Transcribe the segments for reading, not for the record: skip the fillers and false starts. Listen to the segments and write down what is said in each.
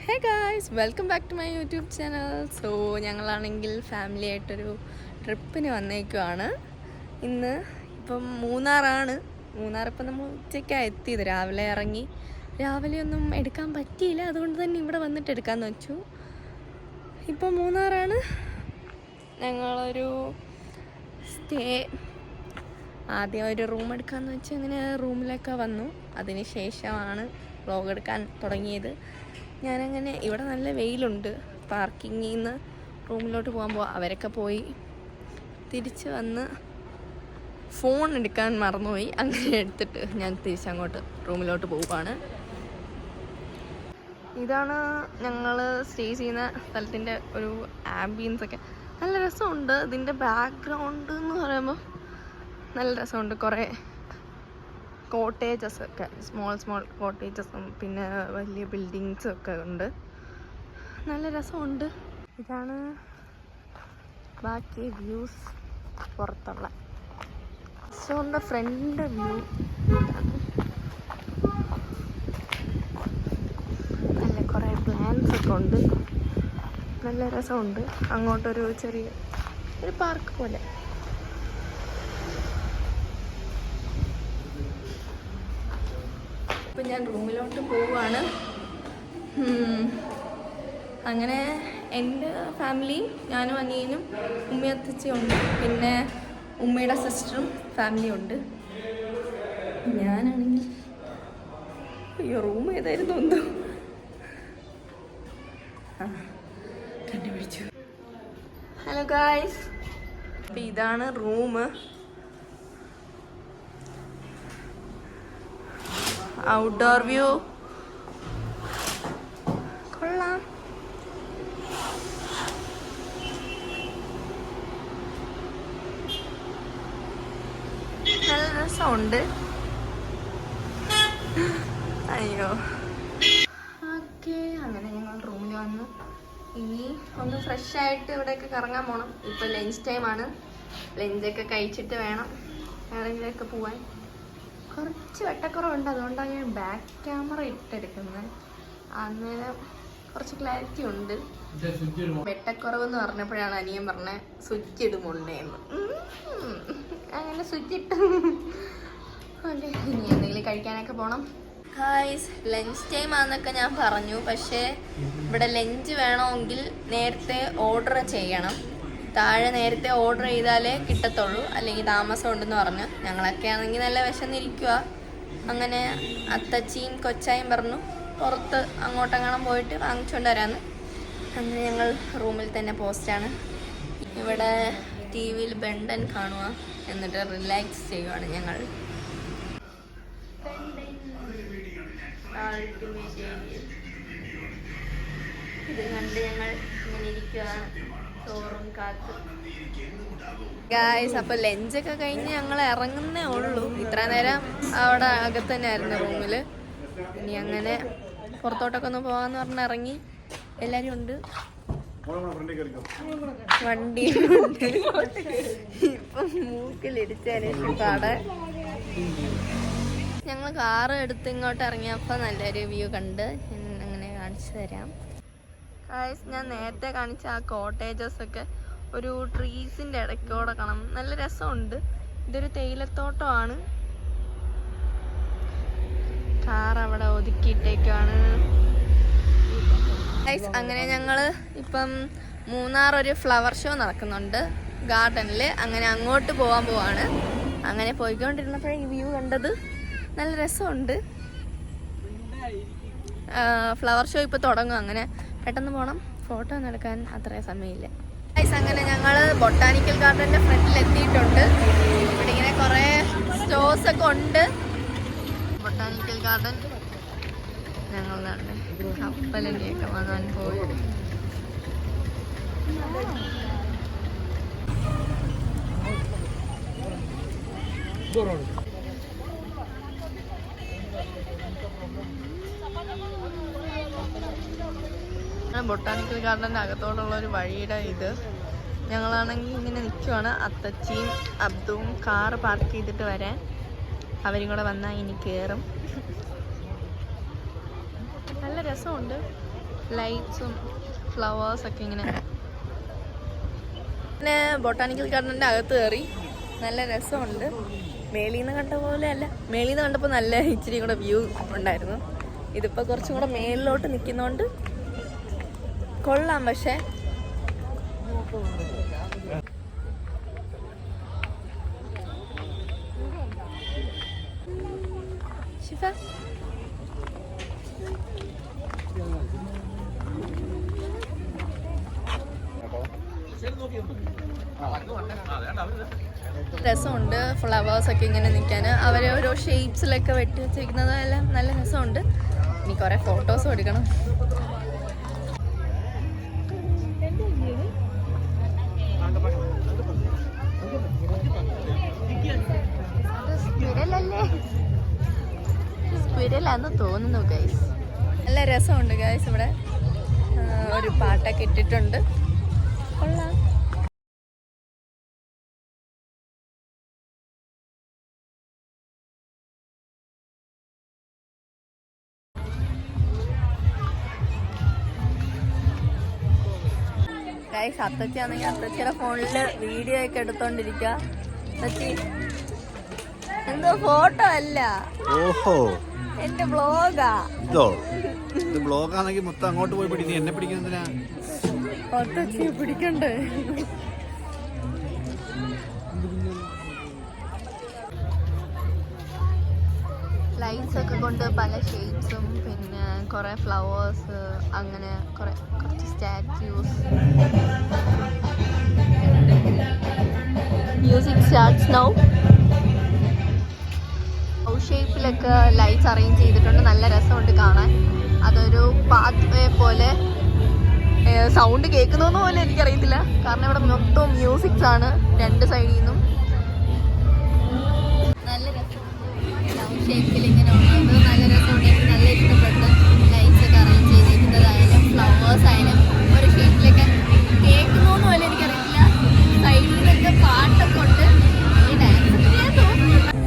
Hey guys, welcome back to my YouTube channel. So ഞങ്ങളാണെങ്കിൽ family ആയിട്ടൊരു ട്രിപ്പിന് വന്നേക്കുവാണ്. ഇന്ന് ഇപ്പം മൂന്നാറാണ്. മൂന്നാറിപ്പം നമ്മൾ ഉച്ചയ്ക്കാണ് എത്തിയത്. രാവിലെ ഇറങ്ങി. രാവിലെ ഒന്നും എടുക്കാൻ പറ്റിയില്ല, അതുകൊണ്ട് തന്നെ ഇവിടെ വന്നിട്ട് എടുക്കാമെന്ന് വെച്ചു. ഇപ്പം മൂന്നാറാണ്. ഞങ്ങളൊരു സ്റ്റേ ആദ്യം ഒരു റൂം എടുക്കാമെന്ന് വെച്ച് അങ്ങനെ റൂമിലൊക്കെ വന്നു. അതിന് ശേഷമാണ് വ്ലോഗ് എടുക്കാൻ തുടങ്ങിയത്. ഞാനങ്ങനെ ഇവിടെ നല്ല വെയിലുണ്ട്. പാർക്കിങ്ങിൽ നിന്ന് റൂമിലോട്ട് പോകുമ്പോൾ അവരൊക്കെ പോയി. തിരിച്ച് വന്ന് ഫോൺ എടുക്കാൻ മറന്നുപോയി. അങ്ങനെ എടുത്തിട്ട് ഞാൻ തിരിച്ചങ്ങോട്ട് റൂമിലോട്ട് പോവുകയാണ്. ഇതാണ് ഞങ്ങൾ സ്റ്റേ ചെയ്യുന്ന സ്ഥലത്തിൻ്റെ ഒരു ആംബിയൻസ് ഒക്കെ. നല്ല രസമുണ്ട്. ഇതിൻ്റെ ബാക്ക്ഗ്രൗണ്ട് എന്ന് പറയുമ്പോൾ നല്ല രസമുണ്ട്. കുറേ കോട്ടേജസ് ഒക്കെ, സ്മോൾ കോട്ടേജസും പിന്നെ വലിയ ബിൽഡിങ്സും ഒക്കെ ഉണ്ട്. നല്ല രസമുണ്ട്. ഇതാണ് ബാക്കി വ്യൂസ്. പുറത്തുള്ള റെസ്റ്റോറൻ്റെ ഫ്രണ്ട് വ്യൂ. നല്ല കുറേ പ്ലാന്റ്സ് ഒക്കെ ഉണ്ട്. നല്ല രസമുണ്ട്. അങ്ങോട്ടൊരു ചെറിയ ഒരു പാർക്ക് പോലെ. ഇപ്പം ഞാൻ റൂമിലോട്ട് പോവുകയാണ്. അങ്ങനെ എൻ്റെ ഫാമിലിയും ഞാനും അനിയനും ഉമ്മയും അത്തച്ചിയും ഉണ്ട്. പിന്നെ ഉമ്മയുടെ സിസ്റ്ററും ഫാമിലിയും ഉണ്ട്. ഞാനാണെങ്കിൽ റൂം ഏതായിരുന്നു എന്തോ കണ്ടുപിടിച്ചു. ഹലോ ഗായ്സ്, അപ്പം ഇതാണ് റൂം. ഔട്ട്ഡോർ വ്യൂ കൊള്ളാം. നല്ല രസമുണ്ട്. അയ്യോ, ഓക്കെ. അങ്ങനെ ഞങ്ങൾ റൂമിൽ വന്നു. ഇനി ഒന്ന് ഫ്രഷ് ആയിട്ട് ഇവിടെയൊക്കെ കറങ്ങാൻ പോകണം. ഇപ്പം ലഞ്ച് ടൈമാണ്. ലഞ്ചൊക്കെ കഴിച്ചിട്ട് വേണം എവിടെയെങ്കിലുമൊക്കെ പോവാൻ. കുറച്ച് വെട്ടക്കുറവുണ്ട്, അതുകൊണ്ടാണ് ഞാൻ ബാക്ക് ക്യാമറ ഇട്ടെടുക്കുന്നത്. അന്നേരം കുറച്ച് ക്ലാരിറ്റി ഉണ്ട്. വെട്ടക്കുറവെന്ന് പറഞ്ഞപ്പോഴാണ് അനിയൻ പറഞ്ഞത് സ്വിച്ച് ഇടുമുണ്ടേന്ന്. അങ്ങനെ സ്വിച്ച് ഇട്ടു. ഓക്കെ, ഇനി എന്തെങ്കിലും കഴിക്കാനൊക്കെ പോകണം. ഗായ്സ്, ലഞ്ച് ടൈം ആണെന്നൊക്കെ ഞാൻ പറഞ്ഞു. പക്ഷേ ഇവിടെ ലഞ്ച് വേണമെങ്കിൽ നേരത്തെ ഓർഡർ ചെയ്യണം. താഴെ നേരത്തെ ഓർഡർ ചെയ്താലേ കിട്ടത്തുള്ളൂ, അല്ലെങ്കിൽ താമസം ഉണ്ടെന്ന് പറഞ്ഞു. ഞങ്ങളൊക്കെ ആണെങ്കിൽ നല്ല വിശന്നിരിക്കുക. അങ്ങനെ അത്തച്ചിയും കൊച്ചായും പറഞ്ഞു പുറത്ത് അങ്ങോട്ടെങ്ങാനും പോയിട്ട് വാങ്ങിച്ചുകൊണ്ട് വരാമെന്ന്. അങ്ങനെ ഞങ്ങൾ റൂമിൽ തന്നെ പോസ്റ്റാണ്. ഇവിടെ ടി വിയിൽ ബെണ്ടൻ കാണുക, എന്നിട്ട് റിലാക്സ് ചെയ്യുകയാണ് ഞങ്ങൾ. ഇത് കണ്ട് ഞങ്ങൾ ഇങ്ങനെ ഇരിക്കുകയാണ്, ചോറും കാത്ത്. ഗായ്സ്, അപ്പോൾ ലഞ്ചൊക്കെ കഴിഞ്ഞ് ഞങ്ങൾ ഇറങ്ങുന്നേ ഉള്ളൂ. ഇത്ര നേരം അവിടെ അകത്ത് തന്നെ ആയിരുന്നു റൂമിൽ. ഇനി അങ്ങനെ പുറത്തോട്ടൊക്കെ ഒന്ന് പോകാമെന്ന് പറഞ്ഞ് ഇറങ്ങി. എല്ലാവരും ഉണ്ട്, വണ്ടിയിലുണ്ട്. ഇപ്പം മൂക്കിലിടിച്ചതിന് പാടെ ഞങ്ങൾ കാറ് എടുത്ത് ഇങ്ങോട്ട് ഇറങ്ങിയപ്പോൾ നല്ലൊരു വ്യൂ കണ്ട് അങ്ങനെ കാണിച്ചു തരാം. ഗായ്സ്, ഞാൻ നേരത്തെ കാണിച്ച ആ കോട്ടേജസ് ഒക്കെ ഒരു ട്രീസിൻ്റെ ഇടയ്ക്കൂടെ കാണാം. നല്ല രസമുണ്ട്. ഇതൊരു തേയിലത്തോട്ടമാണ്. കാർ അവിടെ ഒതുക്കിയിട്ടേക്കാണ്. ഗായ്സ്, അങ്ങനെ ഞങ്ങൾ ഇപ്പം മൂന്നാർ ഒരു ഫ്ലവർ ഷോ നടക്കുന്നുണ്ട് ഗാർഡനിൽ. അങ്ങനെ അങ്ങോട്ട് പോകാൻ പോവാണ്. അങ്ങനെ പോയിക്കൊണ്ടിരുന്നപ്പോഴേ ഈ വ്യൂ കണ്ടത്. നല്ല രസമുണ്ട്. ഫ്ലവർ ഷോ ഇപ്പോൾ തുടങ്ങും. അങ്ങനെ പെട്ടെന്ന് പോകണം. ഫോട്ടോ ഒന്നും എടുക്കാൻ അത്രയും സമയമില്ല. ഗൈസ്, അങ്ങനെ ഞങ്ങൾ ബൊട്ടാനിക്കൽ ഗാർഡൻ്റെ ഫ്രണ്ടിൽ എത്തിയിട്ടുണ്ട്. ഇവിടെ ഇങ്ങനെ കുറേ സ്റ്റോഴ്സൊക്കെ ഉണ്ട്. ബൊട്ടാനിക്കൽ ഗാർഡൻ ഞങ്ങളുടെ കപ്പലിനെയൊക്കെ വാങ്ങാൻ പോയി. ബൊട്ടാനിക്കൽ ഗാർഡൻ്റെ അകത്തോടുള്ള ഒരു വഴിയുടെ ഇത്. ഞങ്ങളാണെങ്കിൽ ഇങ്ങനെ നിൽക്കുവാണ്. അത്തച്ചിയും അബ്ദുവും കാറ് പാർക്ക് ചെയ്തിട്ട് വരാൻ. അവരും കൂടെ വന്നാൽ ഇനി കയറും. നല്ല രസമുണ്ട്. ലൈറ്റ്സും ഫ്ലവേഴ്സൊക്കെ ഇങ്ങനെ. പിന്നെ ബൊട്ടാനിക്കൽ ഗാർഡൻ്റെ അകത്ത് കയറി. നല്ല രസമുണ്ട്. മേളിൽ നിന്ന് കണ്ട പോലെ അല്ല, മേളിൽ നിന്ന് കണ്ടപ്പോൾ നല്ല ഇച്ചിരി കൂടെ വ്യൂ ഉണ്ടായിരുന്നു. ഇതിപ്പോൾ കുറച്ചും കൂടെ മേളിലോട്ട് നിൽക്കുന്നതുകൊണ്ട് കൊള്ളാം. പക്ഷേ ശിഫ രസമുണ്ട്. ഫ്ലവേഴ്സൊക്കെ ഇങ്ങനെ നിൽക്കാൻ അവർ ഓരോ ഷേപ്സിലൊക്കെ വെട്ടി വെച്ചിരിക്കുന്നതെല്ലാം നല്ല രസമുണ്ട്. ഇനി കുറേ ഫോട്ടോസും എടുക്കണം. സ്ക്വിരലാന്ന് തോന്നുന്നു ഗൈസ്. നല്ല രസമുണ്ട് ഗൈസ്. ഇവിടെ ഒരു പാട്ടൊക്കെ ഇട്ടിട്ടുണ്ട്. കൊള്ളാം. ഗൈസ് അത്തച്ചിയാണെങ്കിൽ അത്തച്ചിയുടെ ഫോണില് വീഡിയോ ഒക്കെ എടുത്തോണ്ടിരിക്കുക. എന്തോ ഫോട്ടോ അല്ല, ഓഹോ എന്റെ ബ്ലോഗാ. ഇതോ ഇത് ബ്ലോഗാണെങ്കിൽ മൊത്തം അങ്ങോട്ട് പോയി പിടിക്കും. എന്നെ പിടിക്കുന്നതിനാ? അത്തച്ചിയെ പിടിക്കണ്ടേ? ലൈറ്റ്സ് ഒക്കെ കൊണ്ട് പല ഷേപ്സും, പിന്നെ കുറെ ഫ്ലവേഴ്സ്, അങ്ങനെ കുറച്ച് സ്റ്റാറ്റ്യൂസ്. Music starts now. ഷേപ്പിലൊക്കെ ലൈറ്റ്സ് അറേഞ്ച് ചെയ്തിട്ടുണ്ട്. നല്ല രസമുണ്ട് കാണാൻ. അതൊരു പാത്ത് വേ പോലെ. സൗണ്ട് കേൾക്കുന്നതെന്ന് പോലെ എനിക്കറിയത്തില്ല, കാരണം ഇവിടെ മൊത്തം മ്യൂസിക്സ് ആണ് രണ്ട് സൈഡിൽ നിന്നും. നല്ല രസമുണ്ട്. ഷേപ്പിൽ ഇങ്ങനെ ഉള്ളത് നല്ല രസമുണ്ട്. എനിക്ക് നല്ല ഇഷ്ടപ്പെട്ടു. ലൈറ്റ്സ് ഒക്കെ അറേഞ്ച് ചെയ്തിരിക്കുന്നതായാലും ഫ്ലവേഴ്സ് ആയാലും ഒരു ഷേപ്പിലൊക്കെ കേൾക്കുന്നതെന്ന് പോലെ എനിക്കറിയത്തില്ല. സൈഡിൽ നിന്നൊക്കെ പാട്ടൊക്കെ ഉണ്ട്. ഈ ഡാൻസ്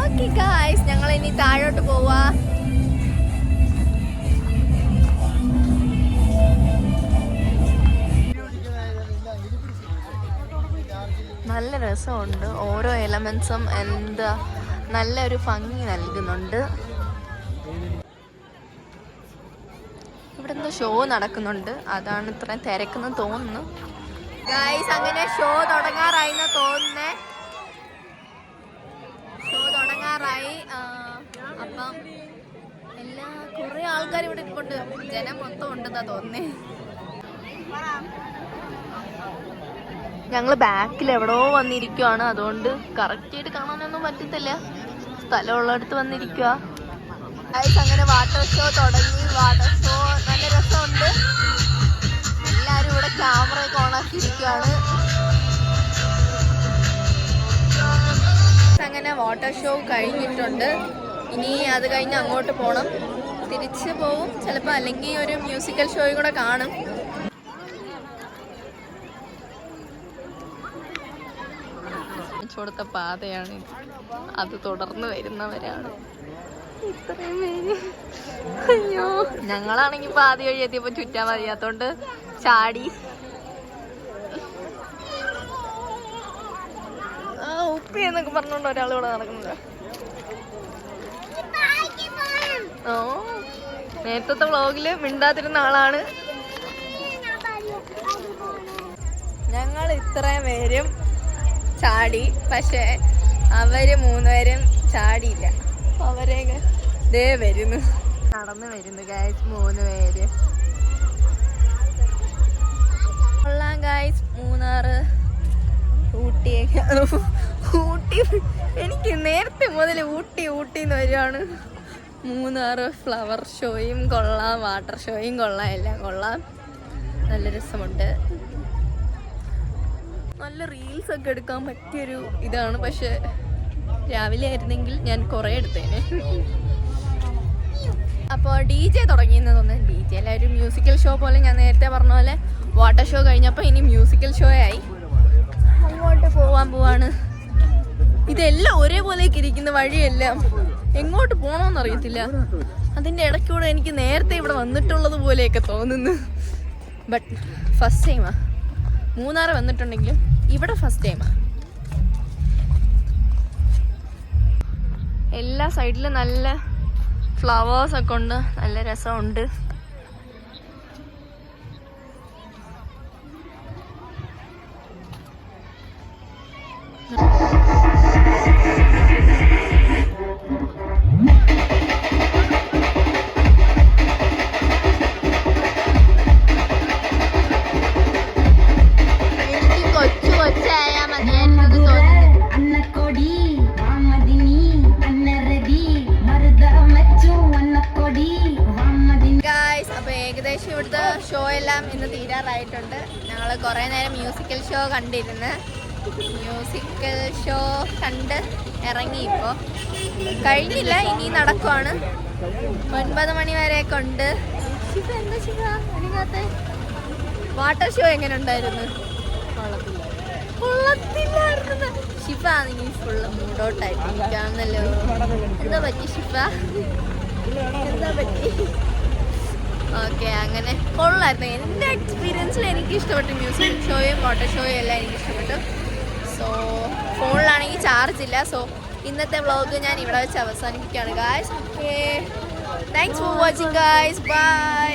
ഓക്കെ ഗായ്സ്, ഞങ്ങൾ ഇനി താഴോട്ട് പോവാ. നല്ല രസമുണ്ട്. ഓരോ എലമെന്റ്സും എന്താ നല്ലൊരു ഭംഗി നൽകുന്നുണ്ട്. ഇവിടെ എന്തോ ഷോ നടക്കുന്നുണ്ട്, അതാണ് ഇത്രയും തിരക്കെന്ന് തോന്നുന്നു. ഗായ്സ് അങ്ങനെ ഷോ തുടങ്ങാറായിന്ന് തോന്നുന്നേ. ഷോ തുടങ്ങാറായി. അപ്പം കുറെ ആൾക്കാർ ഇവിടെ ഇരിപ്പുണ്ട്. ജനം മൊത്തം ഉണ്ടെന്നാ തോന്നുന്നേ. ഞങ്ങൾ ബാക്കിൽ എവിടോ വന്നിരിക്കുവാണ്, അതുകൊണ്ട് കറക്റ്റായിട്ട് കാണാനൊന്നും പറ്റത്തില്ല. സ്ഥലമുള്ളടത്ത് വന്നിരിക്കുക. അങ്ങനെ വാട്ടർ ഷോ തുടങ്ങി. വാട്ടർ ഷോ നല്ല രസമുണ്ട്. എല്ലാരും ഇവിടെ ക്യാമറ ഒക്കെ ഓണാക്കിയിരിക്കുകയാണ്. അങ്ങനെ വാട്ടർ ഷോ കഴിഞ്ഞിട്ടുണ്ട്. ഇനി അത് കഴിഞ്ഞ് അങ്ങോട്ട് പോകണം. തിരിച്ച് പോവും ചിലപ്പോൾ, അല്ലെങ്കിൽ ഒരു മ്യൂസിക്കൽ ഷോയും കൂടെ കാണും. കൊടുത്ത പാതയാണ്, അത് തുടർന്ന് വരുന്നവരാണ് ഇത്രയും പേര്. അയ്യോ, ഞങ്ങളാണെങ്കിൽ പാതി വഴി എത്തിയപ്പോൾ ചുറ്റാൻ വയ്യാത്തോണ്ട് ചാടി. ഉപ്പി എന്നൊക്കെ പറഞ്ഞോണ്ട് ഒരാളിവിടെ നടക്കുന്നത്. ഓ, നേരത്തെ വ്ളോഗില് മിണ്ടാതിരുന്ന ആളാണ്. ഞങ്ങൾ ഇത്രയും പേരും ചാടി, പക്ഷെ അവര് മൂന്നുപേരും ചാടിയില്ല. അവരെ ദേ വരുന്നു, നടന്നു വരുന്നു ഗായ്സ് 3 പേര്. കൊള്ളാം ഗായ്സ്. മൂന്നാറ്, ഊട്ടിയൊക്കെ. ഊട്ടി എനിക്ക് നേരത്തെ മുതൽ ഊട്ടിന്ന് വരുവാണ്. മൂന്നാറ് ഫ്ലവർ ഷോയും കൊള്ളാം, വാട്ടർ ഷോയും കൊള്ളാം, എല്ലാം കൊള്ളാം. നല്ല രസമുണ്ട്. നല്ല റീൽസ് ഒക്കെ എടുക്കാൻ പറ്റിയൊരു ഇതാണ്. പക്ഷെ രാവിലെ ആയിരുന്നെങ്കിൽ ഞാൻ കുറേ എടുത്തേനെ. അപ്പോൾ DJ തുടങ്ങിയെന്ന് തോന്നുന്നു. DJ ഒരു മ്യൂസിക്കൽ ഷോ പോലെ, ഞാൻ നേരത്തെ പറഞ്ഞ പോലെ വാട്ടർ ഷോ കഴിഞ്ഞപ്പോൾ ഇനി മ്യൂസിക്കൽ ഷോ ആയി. അങ്ങോട്ട് പോവാണ്. ഇതെല്ലാം ഒരേപോലെയൊക്കെ ഇരിക്കുന്ന വഴിയെല്ലാം എങ്ങോട്ട് പോകണമെന്ന് അറിയത്തില്ല. അതിൻ്റെ ഇടയ്ക്കൂടെ എനിക്ക് നേരത്തെ ഇവിടെ വന്നിട്ടുള്ളത് പോലെയൊക്കെ തോന്നുന്നു. ബട്ട് ഫസ്റ്റ് ടൈമാ മൂന്നാർ വന്നിട്ടുണ്ടെങ്കിലും ഇവിടെ ഫസ്റ്റ് ടൈമാ. എല്ലാ സൈഡിലും നല്ല ഫ്ലവേഴ്സൊക്കെ ഉണ്ട്, നല്ല രസമുണ്ട്. ഏകദേശം ഇവിടുത്തെ ഷോ എല്ലാം ഇന്ന് തീരാറായിട്ടുണ്ട്. ഞങ്ങൾ കുറേ നേരം മ്യൂസിക്കൽ ഷോ കണ്ടിരുന്ന് മ്യൂസിക്കൽ ഷോ കണ്ട് ഇറങ്ങി. ഇപ്പോൾ കഴിഞ്ഞില്ല, ഇനി നടക്കുവാണ്. 9 മണി വരെയൊക്കെ ഉണ്ട്. ശിവ എന്താ ശിവ എനിക്കകത്ത് വാട്ടർ ഷോ എങ്ങനെ ഉണ്ടായിരുന്നു? കൊള്ളത്തില്ലായിരുന്നു. ശിവ ആണെങ്കിൽ ഫുള്ള് മൂഡൗട്ടായിട്ടിരിക്കുകയാണല്ലോ. എന്താ പറ്റി ശിവ, എന്താ പറ്റി? ഓക്കെ, അങ്ങനെ കൊള്ളായിരുന്നു. എൻ്റെ എക്സ്പീരിയൻസിൽ എനിക്ക് ഇഷ്ടപ്പെട്ടു. മ്യൂസിക് ഷോയും വാട്ടർ ഷോയും എല്ലാം എനിക്ക് ഇഷ്ടപ്പെട്ടു. സോ ഫോണിലാണെങ്കിൽ ചാർജ് ഇല്ല. സോ ഇന്നത്തെ വ്ളോഗ് ഞാൻ ഇവിടെ വെച്ച് അവസാനിപ്പിക്കുകയാണ് guys. Okay, thanks for watching guys, by.